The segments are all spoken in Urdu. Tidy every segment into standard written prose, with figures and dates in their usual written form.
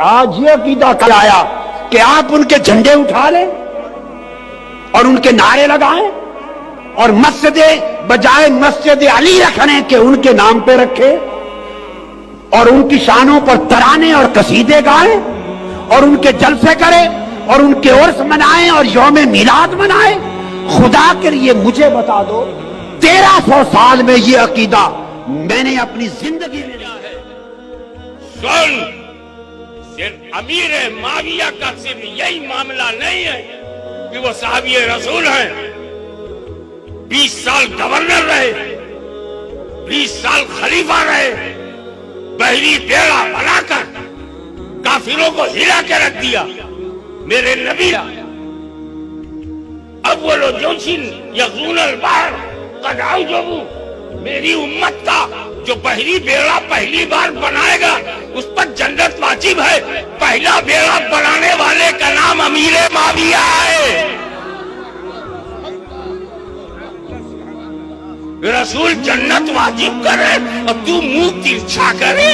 آج یہ عقیدہ کیا آیا کہ آپ ان کے جھنڈے اٹھا لیں اور ان کے نعرے لگائیں اور مسجد بجائے مسجد علی رکھنے کے ان کے نام پہ رکھے اور ان کی شانوں پر ترانے اور قصیدے گائیں اور ان کے جلسے کرے اور ان کے عرس منائیں اور یوم میلاد منائیں. خدا کے لیے مجھے بتا دو 1300 سال میں یہ عقیدہ میں نے اپنی زندگی میں سن، صرف امیر معاویہ کا صرف یہی معاملہ نہیں ہے کہ وہ صحابی رسول ہیں. 20 سال گورنر رہے، 20 سال خلیفہ رہے، بحری بیڑا بنا کر کافروں کو ہلا کے رکھ دیا. میرے نبی اول جوشن یغزون البحر قد عوجبوا، میری امت کا جو بحری بیڑا پہلی بار بنائے گا اس پر جنت واجب ہے. پہلا بیڑا بنانے والے کا نام امیر معاویہ ہے. رسول جنت واجب کرے اور تو منہ ترچھا کرے.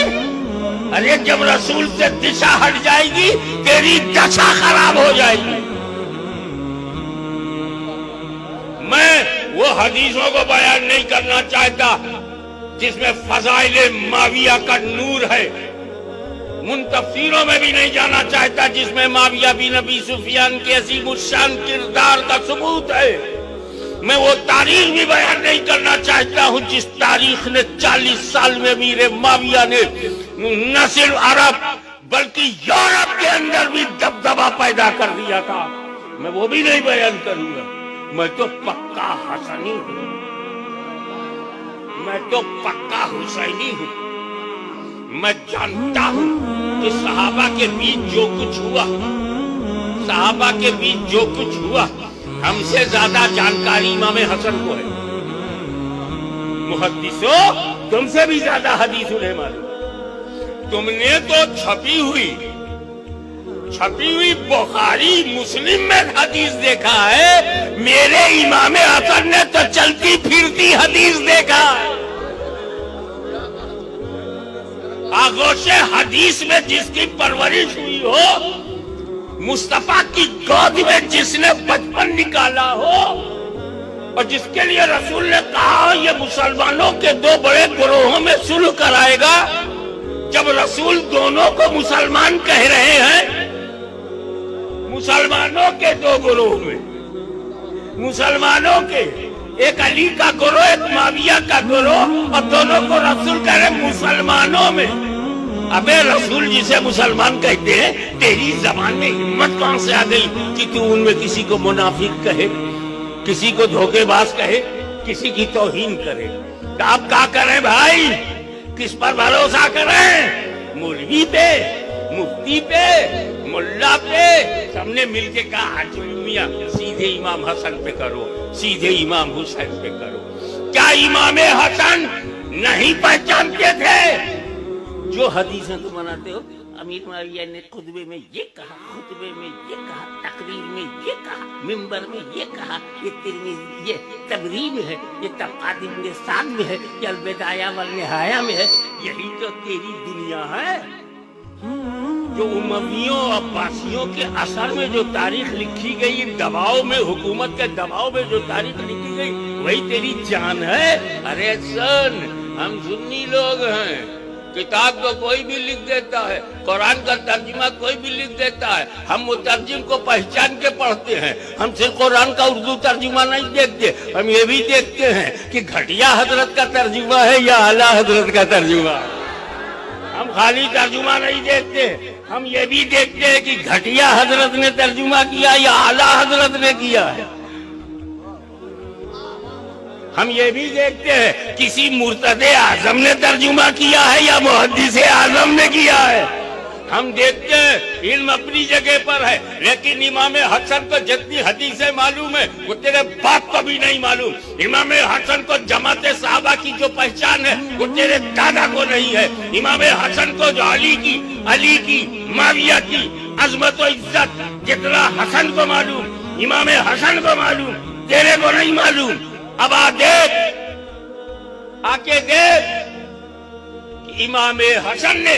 ارے جب رسول سے دشا ہٹ جائے گی تیری دشا خراب ہو جائے گی. میں وہ حدیثوں کو بیان نہیں کرنا چاہتا جس میں فضائل معاویہ کا نور ہے. ان تفسیروں میں بھی نہیں جانا چاہتا جس میں معاویہ بن ابی سفیان کے عظیم الشان کردار کا ثبوت ہے. میں وہ تاریخ بھی بیان نہیں کرنا چاہتا ہوں جس تاریخ نے 40 سال میں امیر معاویہ نے نہ صرف عرب بلکہ یورپ کے اندر بھی دبدبہ پیدا کر دیا تھا. میں وہ بھی نہیں بیان کروں گا. میں تو پکا حسنی ہوں، میں تو پکا حسینی ہوں. میں جانتا ہوں کہ صحابہ کے بیچ جو کچھ ہوا، صحابہ کے بیچ جو کچھ ہوا، ہم سے زیادہ جانکاری امام حسن کو ہے. محدثو تم سے بھی زیادہ حدیث انہیں معلوم. تم نے تو چھپی ہوئی بخاری مسلم میں حدیث دیکھا ہے، میرے امام حسن نے تو چلتی پھرتی حدیث دیکھا ہے. آغوش حدیث میں جس کی پرورش ہوئی ہو، مصطفیٰ کی گود میں جس نے بچپن نکالا ہو، اور جس کے لیے رسول نے کہا یہ مسلمانوں کے 2 بڑے گروہوں میں صلح کرائے گا. جب رسول دونوں کو مسلمان کہہ رہے ہیں، مسلمانوں کے 2 گروہ میں، مسلمانوں کے ایک علی کا گروہ ایک معاویہ کا گروہ، اور دونوں کو رسول کہہ رہے مسلمانوں میں. ابے رسول جسے مسلمان کہتے ہیں، تیری زبان میں ہمت کہاں سے آ گئی کہ تو ان میں کسی کو منافق کہے، کسی کو دھوکے باز کہے، کسی کی توہین کرے؟ تو آپ کیا کریں بھائی؟ کس پر بھروسہ کریں؟ مولوی پہ، مفتی پہ، ملا پہ؟ سب نے مل کے کہا میاں سیدھے امام حسن پہ کرو، سیدھے امام حسین پہ کرو. کیا امام حسن نہیں پہچانتے تھے جو حدیثیں تم مناتے ہو؟ امیر معاویہ نے خطبے میں یہ کہا، خطبے میں یہ کہا، تقریر میں یہ کہا، منبر میں یہ کہا، یہ ترمذی، یہ تبریب ہے، یہ طبقات ابن سعد میں ہے، یہ البدایہ والنہایہ میں ہے. یہی تو تیری دنیا ہے. جو امویوں عباسیوں کے اثر میں جو تاریخ لکھی گئی، دباؤ میں، حکومت کے دباؤ میں جو تاریخ لکھی گئی، وہی تیری جان ہے. ارے سن، ہم سنی لوگ ہیں. کتاب کو کوئی بھی لکھ دیتا ہے، قرآن کا ترجمہ کوئی بھی لکھ دیتا ہے، ہم مترجم کو پہچان کے پڑھتے ہیں. ہم صرف قرآن کا اردو ترجمہ نہیں دیکھتے، ہم یہ بھی دیکھتے ہیں کہ گھٹیا حضرت کا ترجمہ ہے یا اعلیٰ حضرت کا ترجمہ ہے. ہم خالی ترجمہ نہیں دیکھتے، ہم یہ بھی دیکھتے ہیں کہ گھٹیا حضرت نے ترجمہ کیا یا اعلیٰ حضرت نے کیا ہے. ہم یہ بھی دیکھتے ہیں کسی مرتد اعظم نے ترجمہ کیا ہے یا محدث اعظم نے کیا ہے. ہم دیکھتے ہیں علم اپنی جگہ پر ہے، لیکن امام حسن کو جتنی حدیثیں معلوم ہے وہ تیرے باپ کو بھی نہیں معلوم. امام حسن کو جماعت صحابہ کی جو پہچان ہے وہ تیرے دادا کو نہیں ہے. امام حسن کو جو علی کی معاویہ کی عظمت و عزت جتنا حسن کو معلوم، امام حسن کو معلوم، تیرے کو نہیں معلوم. اب آ کے دیکھ کہ امام حسن نے